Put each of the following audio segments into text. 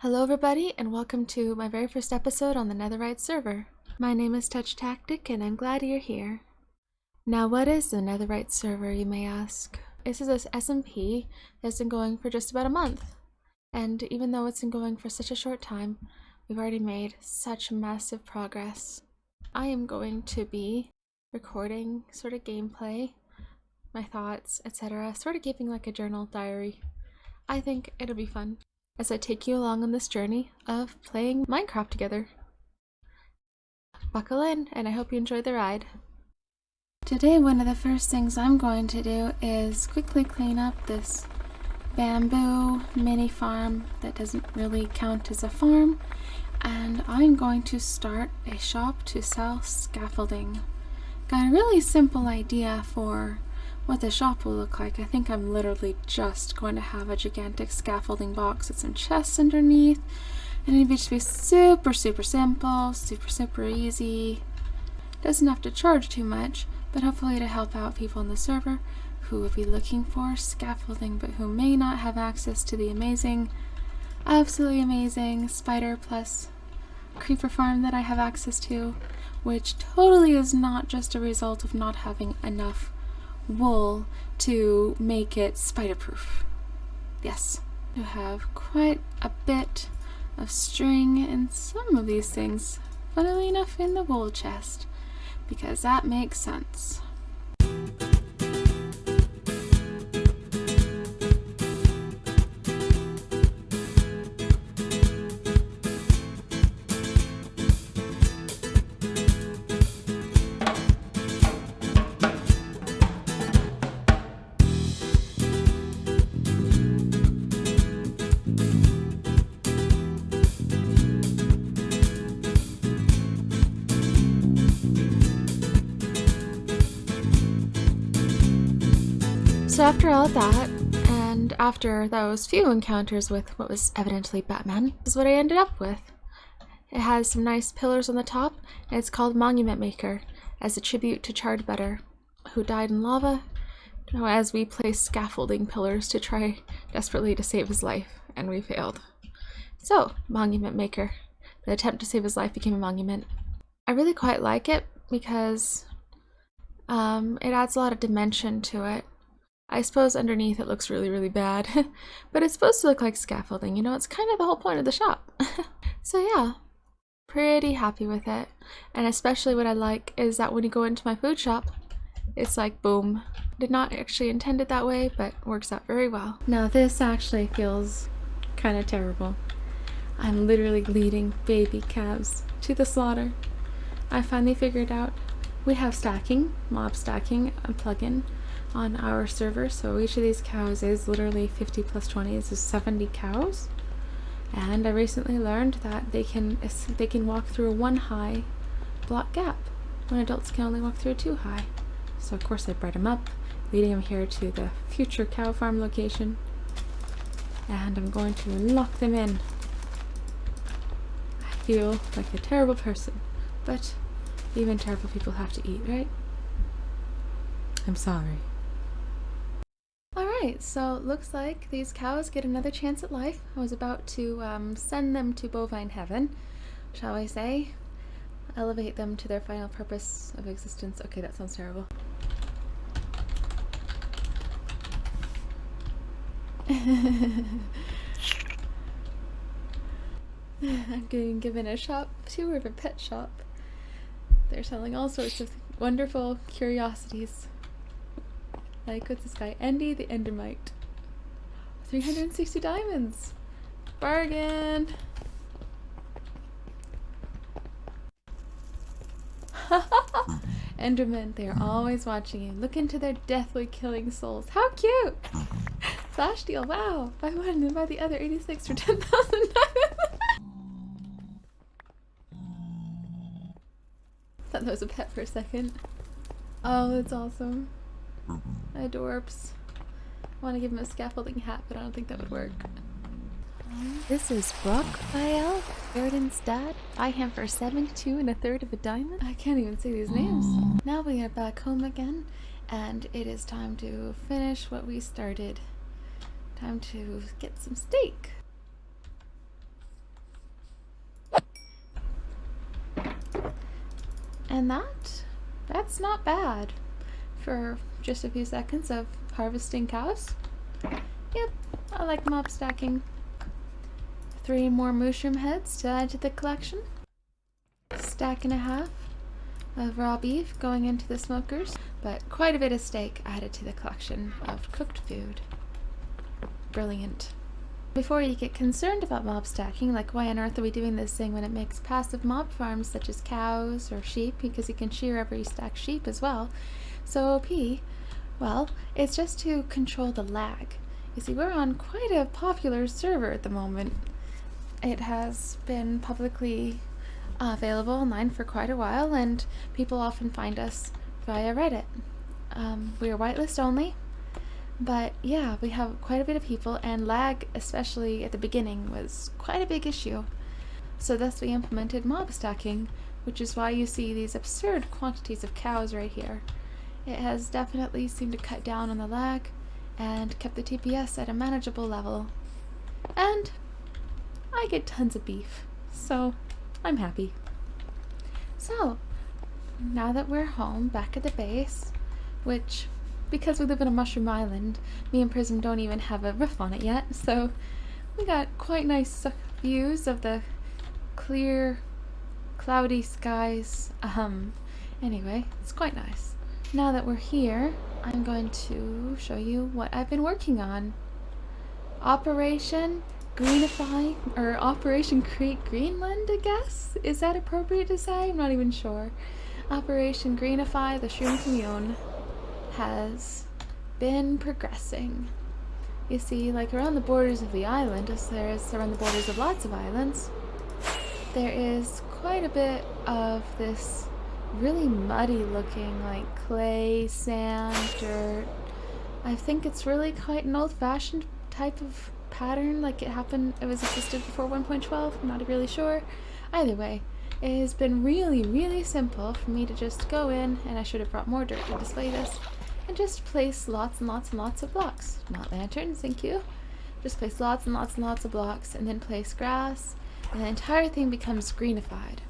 Hello everybody and welcome to my very first episode on the NetherWrights server. My name is Touch Tactic and I'm glad you're here. Now what is the NetherWrights server, you may ask? This is a SMP that's been going for just about a month. And even though it's been going for such a short time, we've already made such massive progress. I am going to be recording sort of gameplay, my thoughts, etc. Sort of keeping like a journal diary. I think it'll be fun as I take you along on this journey of playing Minecraft together. Buckle in, and I hope you enjoy the ride. Today, one of the first things I'm going to do is quickly clean up this bamboo mini farm that doesn't really count as a farm, and I'm going to start a shop to sell scaffolding. Got a really simple idea for what the shop will look like. I think I'm literally just going to have a gigantic scaffolding box with some chests underneath, and it'll just be super simple, super easy. Doesn't have to charge too much, but hopefully to help out people on the server who will be looking for scaffolding but who may not have access to the amazing, absolutely amazing spider plus creeper farm that I have access to, which totally is not just a result of not having enough wool to make it spider proof. Yes, you have quite a bit of string and some of these things, funnily enough, in the wool chest, because that makes sense. So after all of that, and after those few encounters with what was evidently Batman, this is what I ended up with. It has some nice pillars on the top, and it's called Monument Maker, as a tribute to Charred Butter, who died in lava, as we placed scaffolding pillars to try desperately to save his life, and we failed. So, Monument Maker. The attempt to save his life became a monument. I really quite like it because it adds a lot of dimension to it. I suppose underneath it looks really bad, but it's supposed to look like scaffolding, you know, it's kind of the whole point of the shop. So yeah, pretty happy with it. And especially what I like is that when you go into my food shop, it's like boom. Did not actually intend it that way, but works out very well. Now this actually feels kind of terrible. I'm literally leading baby calves to the slaughter. I finally figured out we have stacking, mob stacking, a plugin on our server, so each of these cows is literally 50 plus 20. This is 70 cows, and I recently learned that they can walk through a 1 high block gap when adults can only walk through a 2 high. So of course I bred them up, leading them here to the future cow farm location, and I'm going to lock them in. I feel like a terrible person, but even terrible people have to eat, right? I'm sorry. Alright, so it looks like these cows get another chance at life. I was about to send them to bovine heaven, shall I say. Elevate them to their final purpose of existence. Okay, that sounds terrible. I'm getting given a shop tour of a pet shop. They're selling all sorts of wonderful curiosities. Like, what's this guy? Andy the Endermite. 360 diamonds! Bargain! Endermen, they are always watching you. Look into their deathly killing souls. How cute! Flash deal, wow! Buy one and buy the other 86 for 10,000 diamonds! Thought that was a pet for a second. Oh, that's awesome. Adorbs. I want to give him a scaffolding hat, but I don't think that would work. This is Brock IL, Gordon's dad. Buy him for 72 1/3 of a diamond. I can't even say these names. Now we are back home again, and it is time to finish what we started. Time to get some steak. And that's not bad for just a few seconds of harvesting cows. Yep, I like mob stacking. 3 more mushroom heads to add to the collection. Stack and a half of raw beef going into the smokers, but quite a bit of steak added to the collection of cooked food. Brilliant. Before you get concerned about mob stacking, like why on earth are we doing this thing when it makes passive mob farms such as cows or sheep, because you can shear every stack sheep as well, so OP, well, it's just to control the lag. You see, we're on quite a popular server at the moment. It has been publicly available online for quite a while, and people often find us via Reddit. We are whitelist only, but yeah, we have quite a bit of people, and lag, especially at the beginning, was quite a big issue. So thus we implemented mob stacking, which is why you see these absurd quantities of cows right here. It has definitely seemed to cut down on the lag and kept the TPS at a manageable level. And I get tons of beef, so I'm happy. So, now that we're home, back at the base, which, because we live in a mushroom island, me and Prism don't even have a roof on it yet, so we got quite nice views of the clear, cloudy skies. Anyway, it's quite nice. Now that we're here, I'm going to show you what I've been working on. Operation Greenify, or Operation Create Greenland, I guess? Is that appropriate to say? I'm not even sure. Operation Greenify the Shroom Commune has been progressing. You see, like around the borders of the island, as there is around the borders of lots of islands, there is quite a bit of this really muddy looking, like clay, sand, dirt. I think it's really quite an old-fashioned type of pattern, like it was existed before 1.12, I'm not really sure. Either way, it has been really, really simple for me to just go in, and I should have brought more dirt to display this, and just place lots and lots and lots of blocks. Not lanterns, thank you. Just place lots and lots and lots of blocks, and then place grass, and the entire thing becomes greenified.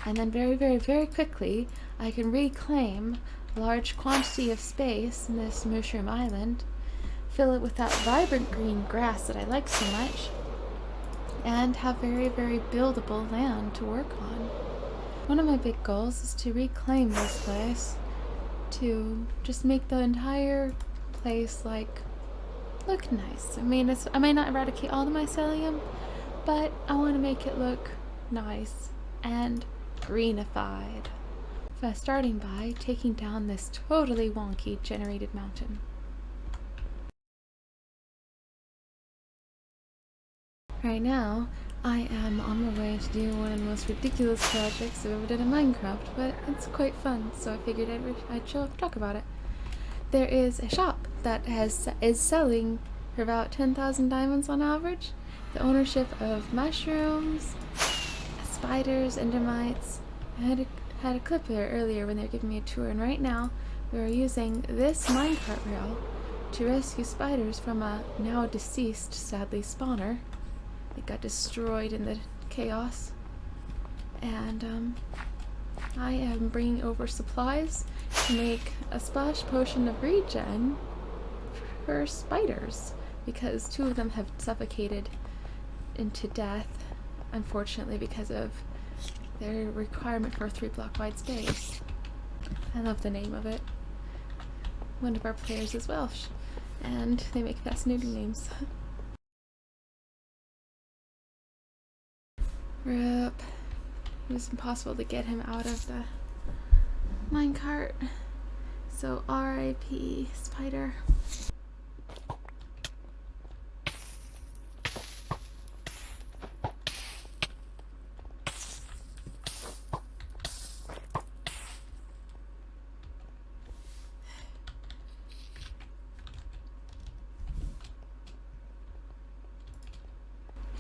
And then very, very, very quickly, I can reclaim a large quantity of space in this mushroom island, fill it with that vibrant green grass that I like so much, and have very, very buildable land to work on. One of my big goals is to reclaim this place, to just make the entire place look nice. I mean, I may not eradicate all the mycelium, but I want to make it look nice and greenified. Starting by taking down this totally wonky generated mountain. Right now, I am on my way to do one of the most ridiculous projects I've ever done in Minecraft, but it's quite fun, so I figured I'd talk about it. There is a shop that is selling for about 10,000 diamonds on average, the ownership of mushrooms, spiders, endermites. I had a clip there earlier when they were giving me a tour, and right now we are using this minecart rail to rescue spiders from a now deceased, sadly, spawner. It got destroyed in the chaos, and I am bringing over supplies to make a splash potion of regen for spiders, because 2 of them have suffocated into death, unfortunately, because of their requirement for a 3-block wide space. I love the name of it. One of our players is Welsh, and they make fascinating names. Rip. It was impossible to get him out of the minecart. So R.I.P. Spider.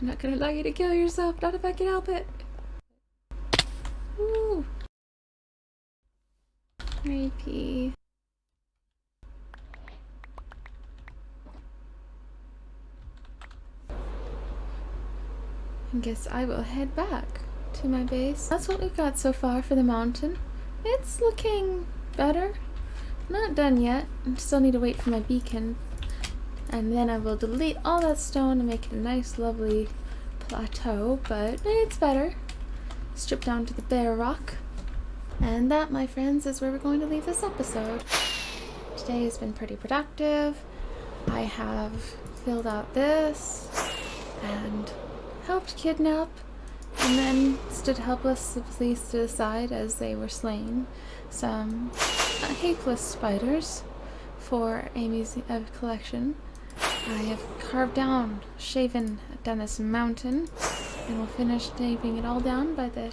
I'm not gonna allow you to kill yourself, not if I can help it. Woo! R.I.P. I guess I will head back to my base. That's what we've got so far for the mountain. it's looking better. Not done yet. I still need to wait for my beacon. And then I will delete all that stone and make it a nice, lovely plateau, but it's better. Strip down to the bare rock. And that, my friends, is where we're going to leave this episode. Today has been pretty productive. I have filled out this and helped kidnap and then stood helplessly to the side as they were slain some helpless spiders for Amy's collection. I have carved down, shaven down this mountain, and we'll finish shaving it all down by the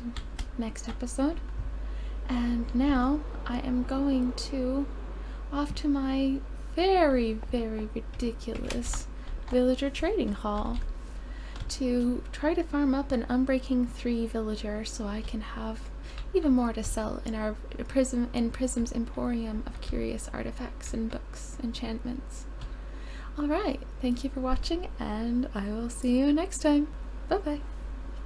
next episode. And now I am going off to my very, very ridiculous villager trading hall to try to farm up an Unbreaking 3 villager so I can have even more to sell in our Prism's Emporium of curious artifacts and books, enchantments. Alright, thank you for watching, and I will see you next time. Bye bye.